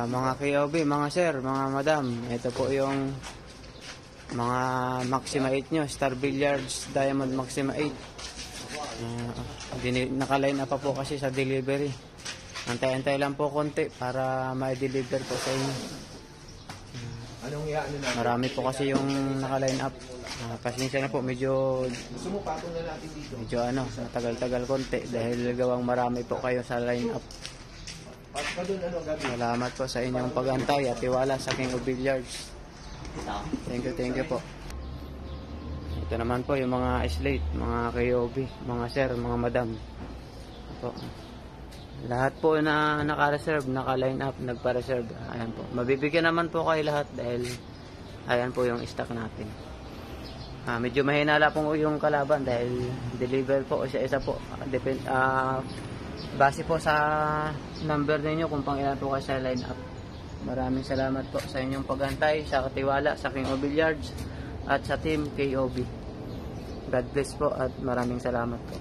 Mga KOB, mga sir, mga madam, ito po yung mga Maxima 8 nyo, Star Billiards Diamond Maxima 8. Naka-line up pa po kasi sa delivery. Antay-antay lang po konti para ma-deliver po sa inyo. Marami po kasi yung naka-line up. Pasensya na po, medyo matagal-tagal konti dahil gawang marami po kayo sa line up. Salamat po sa inyong pag-antay at tiwala sa King of Billiards. Thank you po. Ito naman po yung mga slate, mga KOB, mga sir, mga madam po. Lahat po na naka-reserve, naka-line up, nagpa-reserve. Ayan po. Mabibigyan naman po kayo lahat dahil ayan po yung stock natin. Medyo mahinala po yung kalaban dahil deliver po isa-isa po. Base po sa number ninyo kung pang ilan po kayo sa line up. Maraming salamat po sa inyong pag-antay, sa katiwala sa King of Billiards at sa team KOB. God bless po at maraming salamat po.